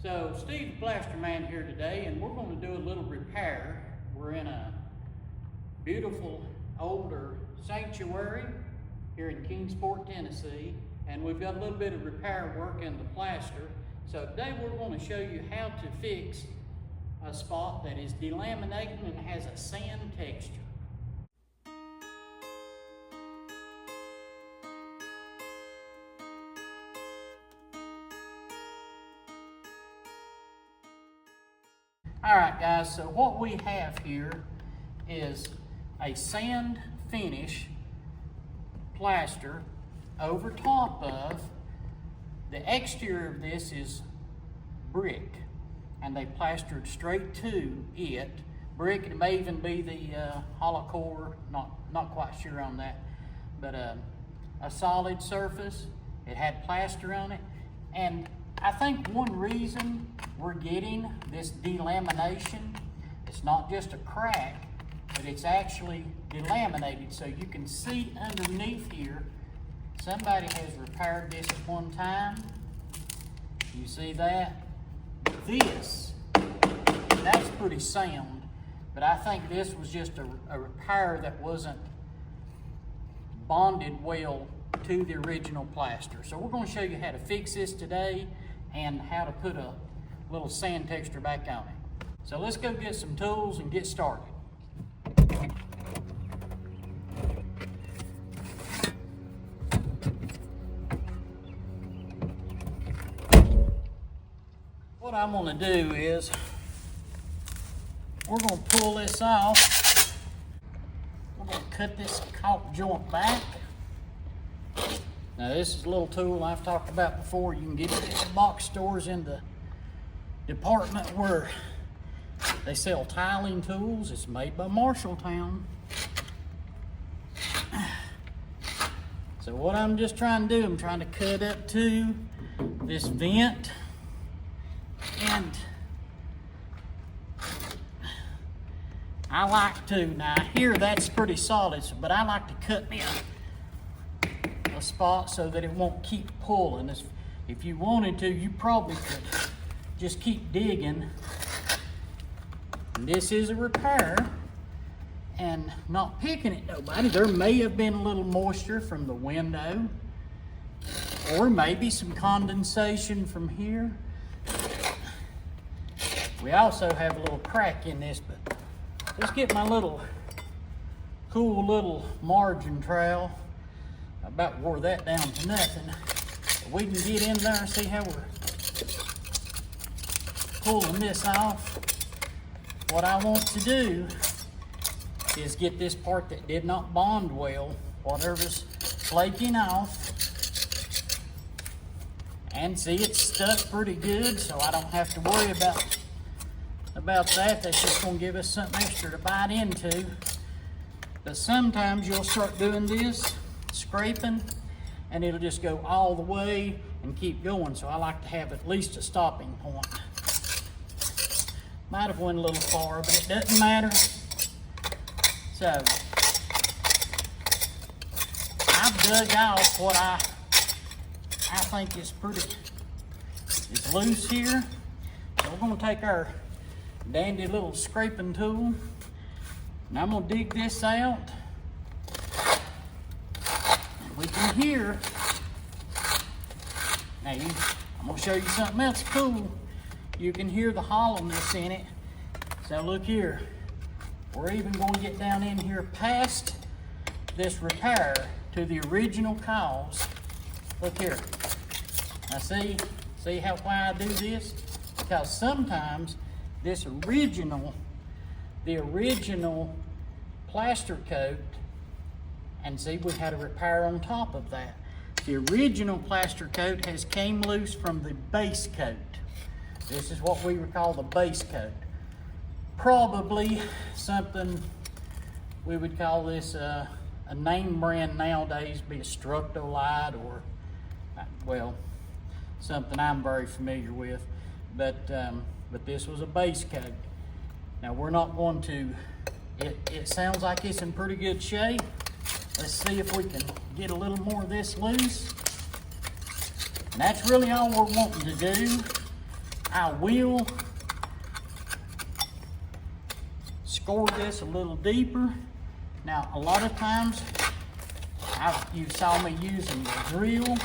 So Steve the Plaster Man here today, and we're going to do a little repair. We're in a beautiful older sanctuary here in Kingsport, Tennessee, and we've got a little bit of repair work in the plaster. So today we're going to show you how to fix a spot that is delaminating and has a sand texture. Alright guys, so what we have here is a sand finish plaster over top of the exterior of this is brick, and they plastered straight to it. Brick, it may even be the hollow core, not quite sure on that, but a solid surface. It had plaster on it, and I think one reason we're getting this delamination, it's not just a crack, but it's actually delaminated. So you can see underneath here, somebody has repaired this at one time. You see that? This, that's pretty sound, but I think this was just a repair that wasn't bonded well to the original plaster. So we're going to show you how to fix this today and how to put a little sand texture back on it. So let's go get some tools and get started. What I'm going to do is we're going to pull this off. We're going to cut this caulk joint back. Now this is a little tool I've talked about before. You can get it at the box stores in the department where they sell tiling tools. It's made by Marshalltown. So what I'm just trying to do, I'm trying to cut up to this vent, and I like to, now here that's pretty solid, but I like to cut me a spot so that it won't keep pulling. If you wanted to, you probably could just keep digging. And this is a repair and not picking at nobody. There may have been a little moisture from the window, or maybe some condensation from here. We also have a little crack in this, but let's get my little cool little margin trowel. I about wore that down to nothing. But we can get in there and see how we're pulling this off. What I want to do is get this part that did not bond well, whatever's flaking off, and see it's stuck pretty good, so I don't have to worry about that. That's just going to give us something extra to bite into. But sometimes you'll start doing this, scraping, and it'll just go all the way and keep going. So I like to have at least a stopping point. Might have went a little far, but it doesn't matter. So I've dug off what I think is loose here. So we're going to take our dandy little scraping tool, and I'm going to dig this out. We can hear, now I'm going to show you something else cool. You can hear the hollowness in it. So look here, we're even going to get down in here past this repair to the original cause. Look here. Now see why I do this? Because sometimes this the original plaster coat, and see, we had a repair on top of that. The original plaster coat has came loose from the base coat. This is what we would call the base coat. Probably something we would call this a name brand nowadays, be a Structolite or, well, something I'm very familiar with. But this was a base coat. Now we're not going to, it sounds like it's in pretty good shape. Let's see if we can get a little more of this loose. And that's really all we're wanting to do. I will score this a little deeper. Now, a lot of times, you saw me using the drill,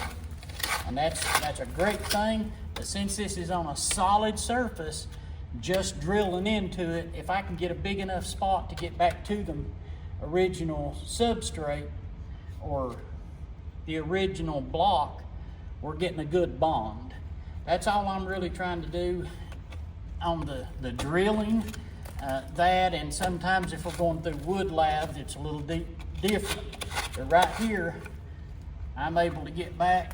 and that's a great thing. But since this is on a solid surface, just drilling into it, if I can get a big enough spot to get back to the original substrate or the original block, we're getting a good bond. That's all I'm really trying to do on the drilling. That, and sometimes if we're going through wood laths, it's a little different. But right here, I'm able to get back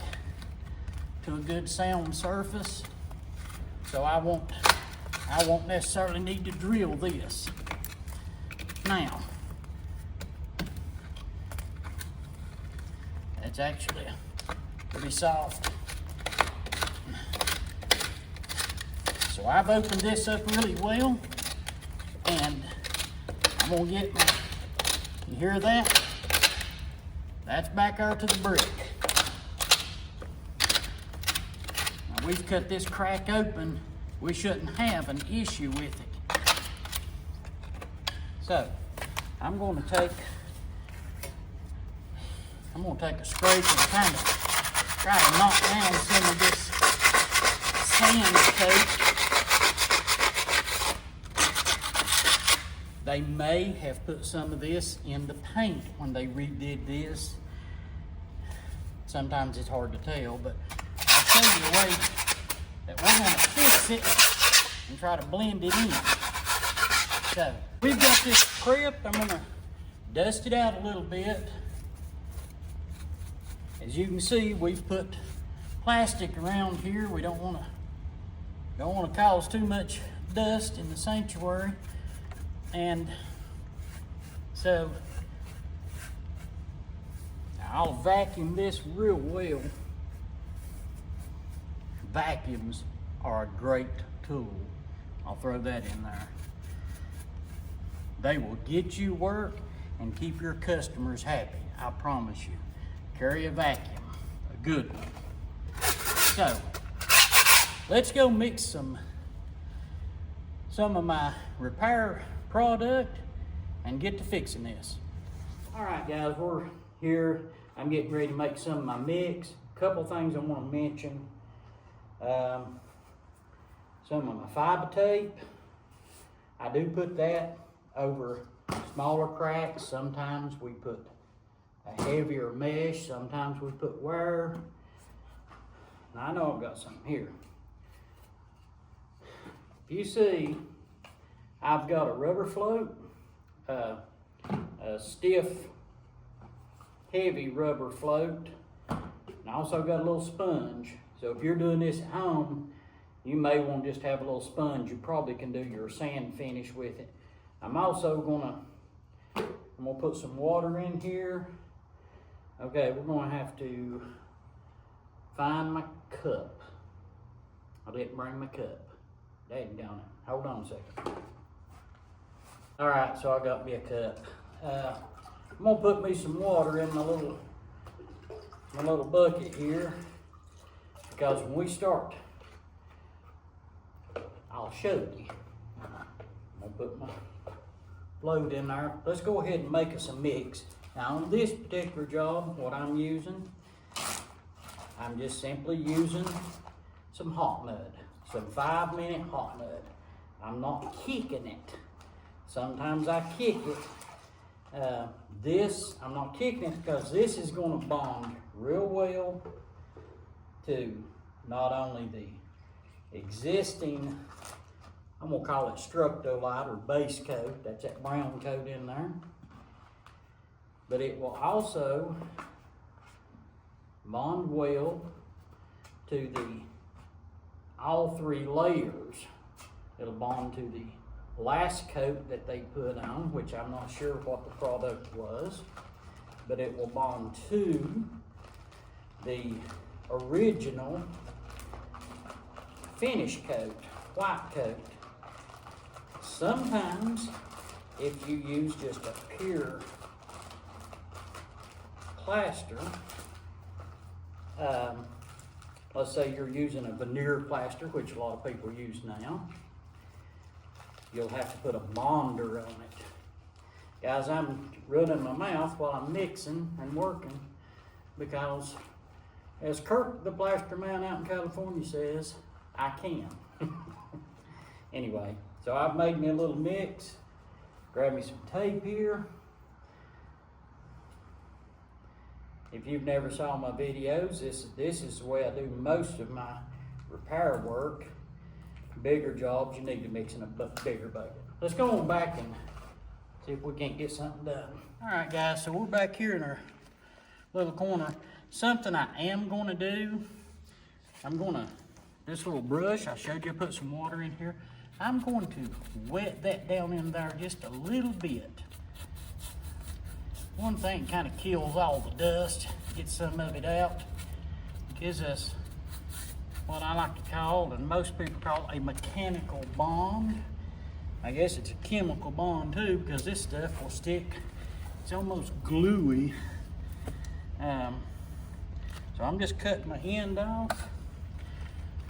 to a good sound surface. So I won't necessarily need to drill this. Now, it's actually pretty soft. So I've opened this up really well, and I'm gonna get my, you hear that? That's back there to the brick. Now we've cut this crack open. We shouldn't have an issue with it. So I'm gonna take a scraper and kind of try to knock down some of this sand coat. They may have put some of this in the paint when they redid this. Sometimes it's hard to tell, but I'll show you the way that we're gonna fix it and try to blend it in. So, we've got this prepped. I'm gonna dust it out a little bit. As you can see, we've put plastic around here. We don't wanna cause too much dust in the sanctuary. And so I'll vacuum this real well. Vacuums are a great tool. I'll throw that in there. They will get you work and keep your customers happy. I promise you. Carry a vacuum, a good one. So let's go mix some of my repair product and get to fixing this. All right, guys, we're here. I'm getting ready to make some of my mix. A couple things I want to mention. Some of my fiber tape. I do put that over smaller cracks. Sometimes we put a heavier mesh. Sometimes we put wire. Now I know I've got something here. If you see, I've got a rubber float, a stiff, heavy rubber float, and I also got a little sponge. So if you're doing this at home, you may want to just have a little sponge. You probably can do your sand finish with it. I'm also gonna put some water in here. Okay, we're gonna have to find my cup. I didn't bring my cup. Daggone it. Hold on a second. All right, so I got me a cup. I'm gonna put me some water in my little bucket here, because when we start, I'll show you. I'll put my float in there. Let's go ahead and make us a mix. Now on this particular job, what I'm using, I'm just simply using some hot mud, some 5-minute hot mud. I'm not kicking it. Sometimes I kick it. I'm not kicking it because this is going to bond real well to not only the existing, I'm going to call it structolite or base coat, that's that brown coat in there, but it will also bond well to all 3 layers. It'll bond to the last coat that they put on, which I'm not sure what the product was, but it will bond to the original finish coat, white coat. Sometimes if you use just a pure plaster, let's say you're using a veneer plaster, which a lot of people use now, you'll have to put a bonder on it. Guys, I'm running my mouth while I'm mixing and working because, as Kirk, the Plaster Man out in California says, I can. Anyway, so I've made me a little mix. Grab me some tape here. If you've never saw my videos, this is the way I do most of my repair work. Bigger jobs, you need to mix in a bigger bucket. Let's go on back and see if we can't get something done. All right, guys, so we're back here in our little corner. Something I am gonna do, this little brush, I showed you I put some water in here. I'm going to wet that down in there just a little bit. One thing kind of kills all the dust, gets some of it out, gives us what I like to call, and most people call, a mechanical bond. I guess it's a chemical bond too, because this stuff will stick. It's almost gluey. So I'm just cutting my end off,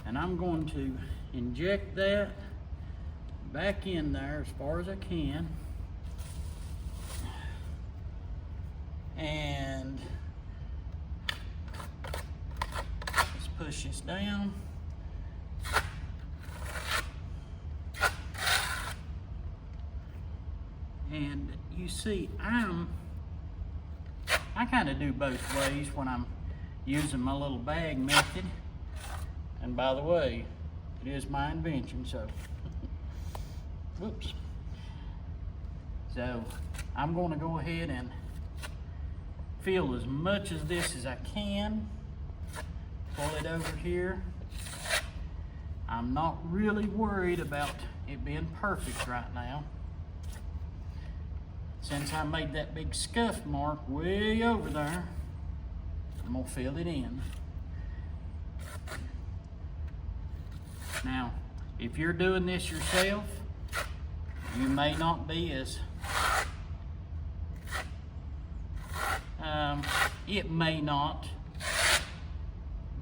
and I'm going to inject that back in there as far as I can. And let's push this down. And you see, I kind of do both ways when I'm using my little bag method. And by the way, it is my invention, so whoops. So I'm going to go ahead and fill as much of this as I can. Pull it over here. I'm not really worried about it being perfect right now, since I made that big scuff mark way over there. I'm gonna fill it in. Now, if you're doing this yourself, you may not be as, it may not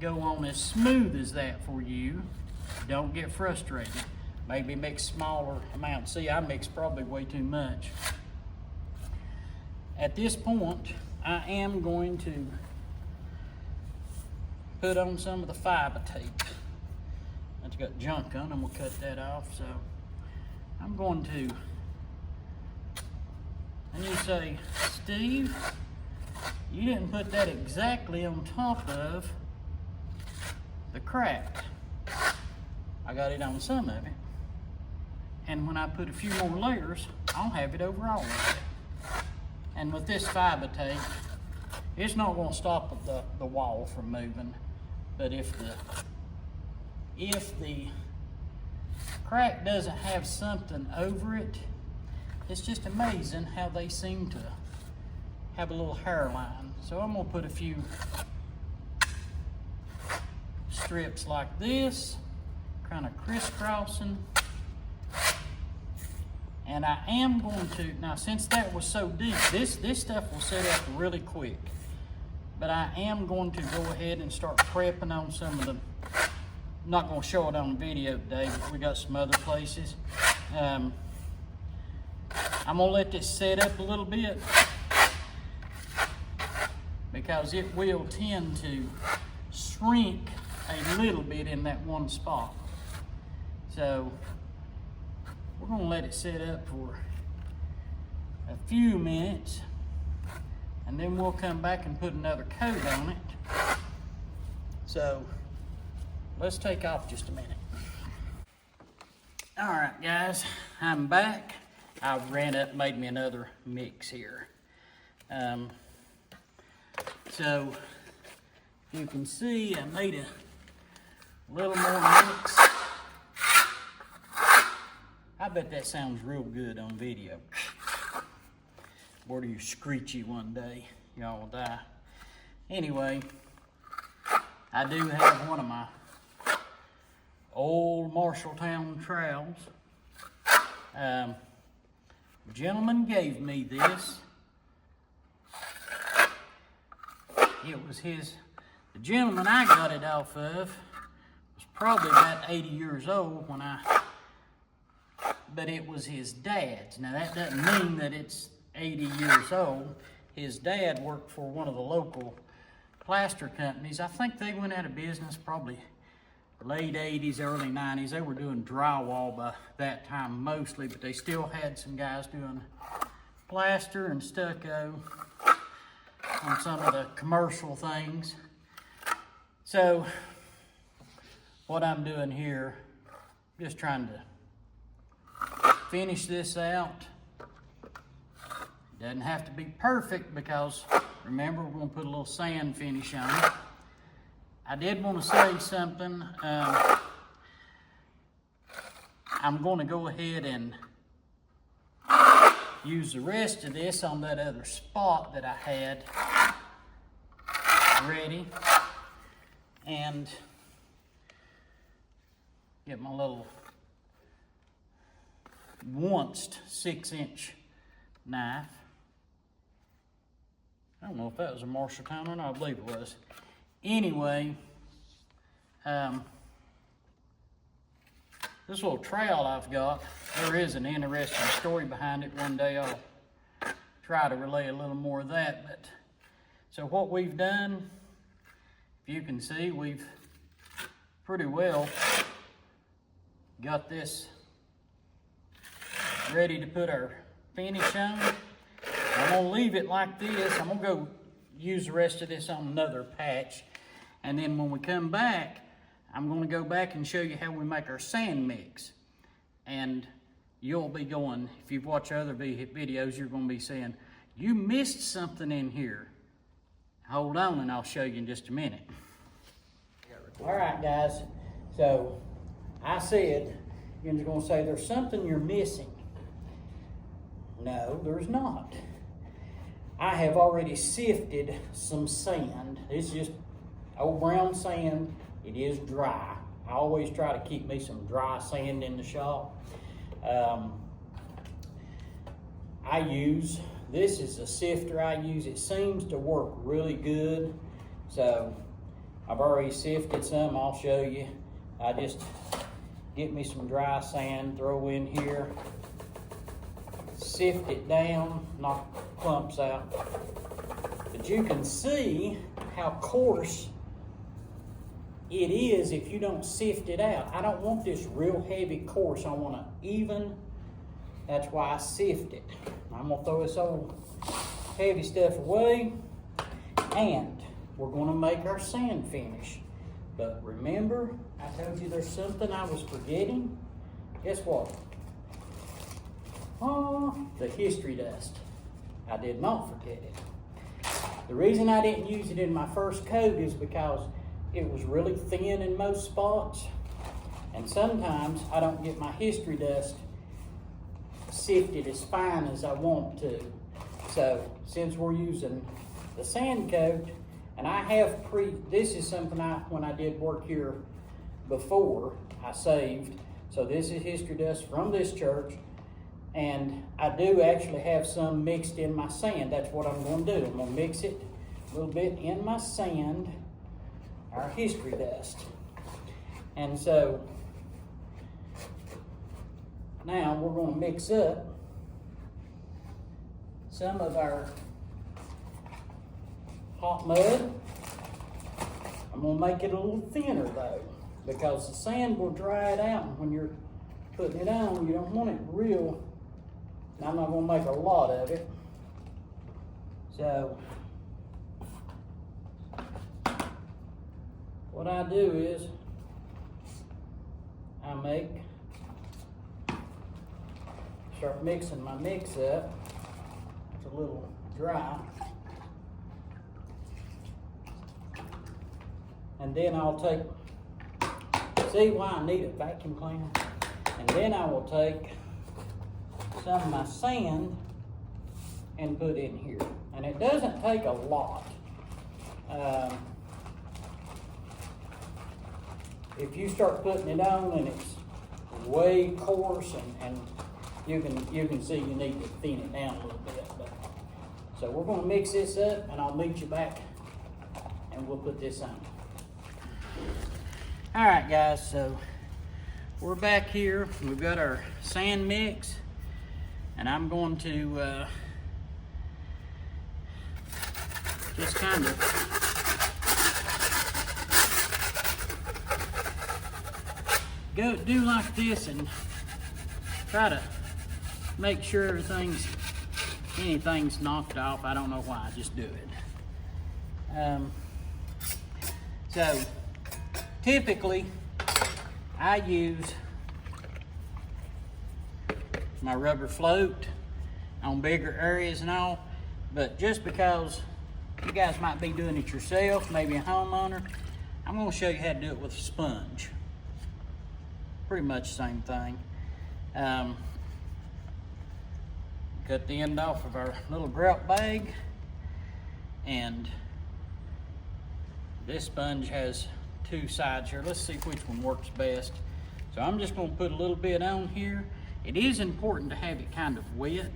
go on as smooth as that for you. Don't get frustrated. Maybe mix smaller amounts. See, I mix probably way too much. At this point, I am going to put on some of the fiber tape. That's got junk on, and we'll cut that off. So I'm going to, and you say, Steve, you didn't put that exactly on top of the crack. I got it on some of it. And when I put a few more layers, I'll have it over all of it. And with this fiber tape, it's not going to stop the wall from moving. But if the crack doesn't have something over it, it's just amazing how they seem to have a little hairline. So I'm going to put a few strips like this, kind of crisscrossing. And I am going to, now since that was so deep, this stuff will set up really quick. But I am going to go ahead and start prepping on some of the, I'm not going to show it on video today, but we got some other places. I'm going to let this set up a little bit, because it will tend to shrink a little bit in that one spot. So we're going to let it set up for a few minutes, and then we'll come back and put another coat on it. So let's take off just a minute. All right, guys, I'm back. I ran up and made me another mix here. So you can see I made a little more mix. I bet that sounds real good on video. Bored of you screechy one day, y'all will die. Anyway, I do have one of my old Marshalltown trowels. A gentleman gave me this it was the gentleman I got it off of was probably about 80 years old when but it was his dad's. Now that doesn't mean that it's 80 years old. His dad worked for one of the local plaster companies. I think they went out of business probably late 80s, early 90s. They were doing drywall by that time mostly, but they still had some guys doing plaster and stucco on some of the commercial things. So what I'm doing here, just trying to finish this out. Doesn't have to be perfect because remember, we're going to put a little sand finish on it. I did want to say something. I'm going to go ahead and use the rest of this on that other spot that I had ready, and get my little onced 6-inch knife. I don't know if that was a Marshalltown or not. I believe it was. Anyway, this little trowel I've got, there is an interesting story behind it. One day I'll try to relay a little more of that. But so what we've done, if you can see, we've pretty well got this ready to put our finish on. I'm gonna leave it like this. I'm gonna go use the rest of this on another patch. And then when we come back, I'm gonna go back and show you how we make our sand mix. And you'll be going, if you've watched other videos, you're gonna be saying, you missed something in here. Hold on and I'll show you in just a minute. All right, guys, so I said, you're gonna say there's something you're missing. No, there's not. I have already sifted some sand. It's just old brown sand. It is dry. I always try to keep me some dry sand in the shop. This is a sifter I use. It seems to work really good. So I've already sifted some. I'll show you. I just get me some dry sand, throw in here, sift it down, knock clumps out. But you can see how coarse it is if you don't sift it out. I don't want this real heavy coarse. I want to even. That's why I sift it. I'm gonna throw this old heavy stuff away, and we're gonna make our sand finish. But remember, I told you there's something I was forgetting. Guess what? Oh, the history dust. I did not forget it. The reason I didn't use it in my first coat is because it was really thin in most spots, and sometimes I don't get my history dust sifted as fine as I want to. So since we're using the sand coat, and I have this is something when I did work here before, I saved. So this is history dust from this church, and I do actually have some mixed in my sand. That's what I'm going to do. I'm going to mix it a little bit in my sand, our history dust. And so now we're going to mix up some of our hot mud. I'm going to make it a little thinner though, because the sand will dry it out, and when you're putting it on, you don't want it real. And I'm not going to make a lot of it. So what I do is I start mixing my mix up. It's a little dry. And then I'll see why I need a vacuum cleaner? And then I will take some of my sand and put in here. And it doesn't take a lot. If you start putting it on and it's way coarse, and you can see you need to thin it down a little bit. So we're going to mix this up, and I'll meet you back and we'll put this on. All right, guys, so we're back here. We've got our sand mix, and I'm going to just kind of do like this and try to make sure anything's knocked off. I don't know why, just do it. So typically I use my rubber float on bigger areas and all, but just because you guys might be doing it yourself, maybe a homeowner, I'm going to show you how to do it with a sponge. Pretty much the same thing. Cut the end off of our little grout bag, and this sponge has two sides here. Let's see which one works best. So I'm just going to put a little bit on here. It is important to have it kind of wet,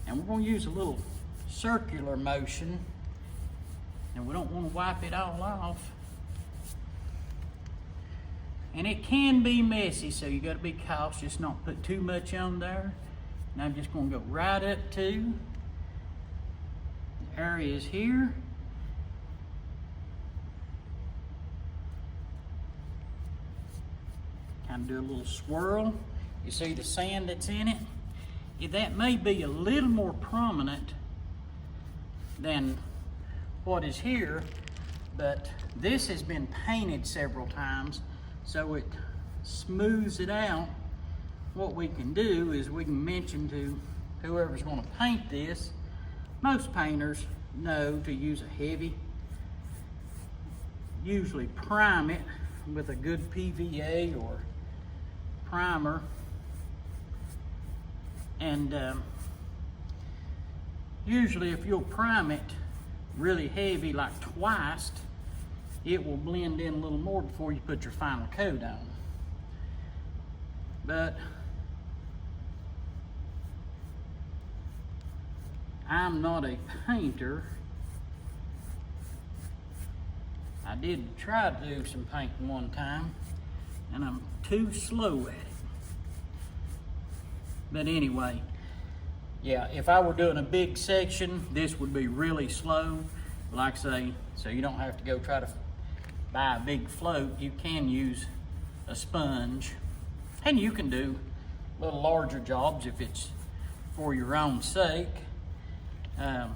and we're going to use a little circular motion, and we don't want to wipe it all off. And it can be messy, so you got to be cautious, not put too much on there. And I'm just going to go right up to the areas here. Kind of do a little swirl. You see the sand that's in it? That may be a little more prominent than what is here, but this has been painted several times, so it smooths it out. What we can do is we can mention to whoever's going to paint this, most painters know to use a heavy, usually prime it with a good PVA or primer, and usually if you'll prime it really heavy, like twice, it will blend in a little more before you put your final coat on. But I'm not a painter. I did try to do some painting one time, and I'm too slow at it. But anyway, yeah, if I were doing a big section, this would be really slow. Like I say, so you don't have to go try to buy a big float. You can use a sponge, and you can do little larger jobs if it's for your own sake. A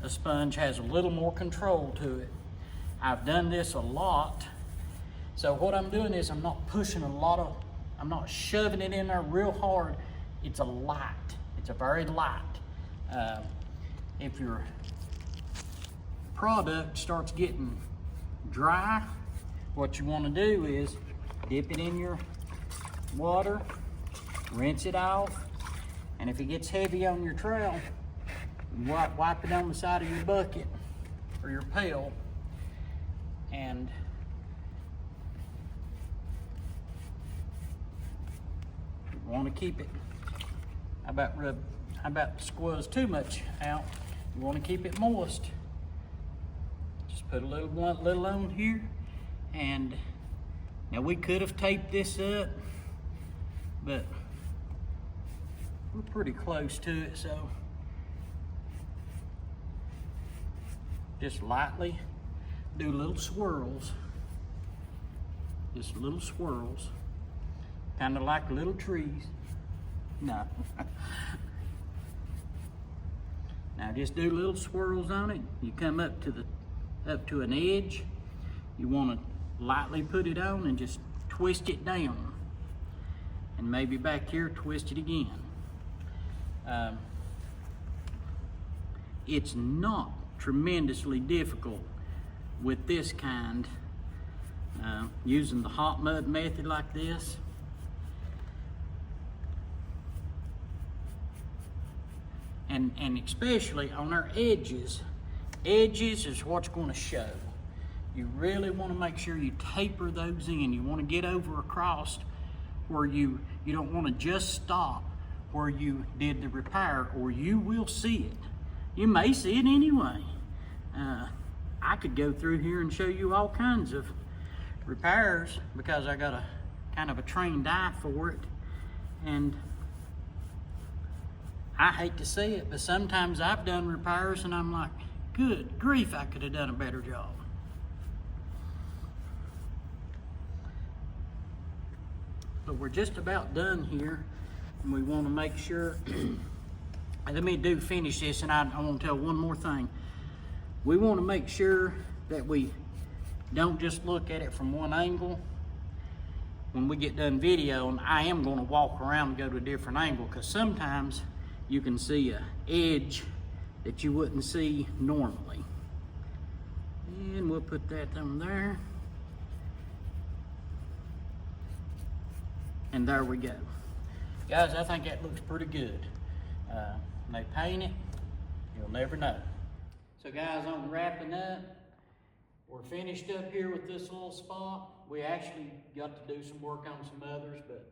sponge has a little more control to it. I've done this a lot. So what I'm doing is I'm not pushing I'm not shoving it in there real hard. It's a light. It's a very light. If your product starts getting dry, what you want to do is dip it in your water, rinse it off, and if it gets heavy on your trowel, wipe it on the side of your bucket or your pail, and you want to keep it. How about squeeze too much out? You want to keep it moist. Just put a little on here, and now we could have taped this up, but we're pretty close to it, so just lightly do little swirls. Just little swirls, kind of like little trees. No. Now just do little swirls on it. You come up to an edge. You want to lightly put it on and just twist it down. And maybe back here, twist it again. It's not tremendously difficult with this kind, using the hot mud method like this. And especially on our edges. Edges is what's going to show. You really want to make sure you taper those in. You want to get over across where you don't want to just stop where you did the repair, or you will see it. You may see it anyway. I could go through here and show you all kinds of repairs because I got a kind of a trained eye for it. And I hate to say it, but sometimes I've done repairs and I'm like, good grief, I could have done a better job. But we're just about done here, and we want to make sure, let me finish this, and I want to tell one more thing. We want to make sure that we don't just look at it from one angle. When we get done videoing, I am going to walk around and go to a different angle, because sometimes you can see an edge that you wouldn't see normally. And we'll put that on there. And there we go. Guys, I think that looks pretty good. When they paint it, you'll never know. So guys, I'm wrapping up. We're finished up here with this little spot. We actually got to do some work on some others, but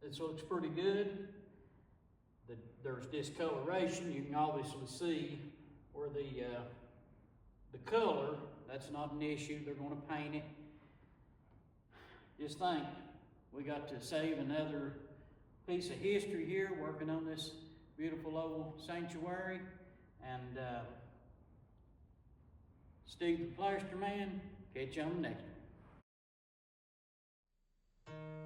this looks pretty good. There's discoloration. You can obviously see where the color, that's not an issue. They're going to paint it. Just think, we got to save another piece of history here working on this beautiful old sanctuary. And Steve the Plaster Man, catch you on the next one.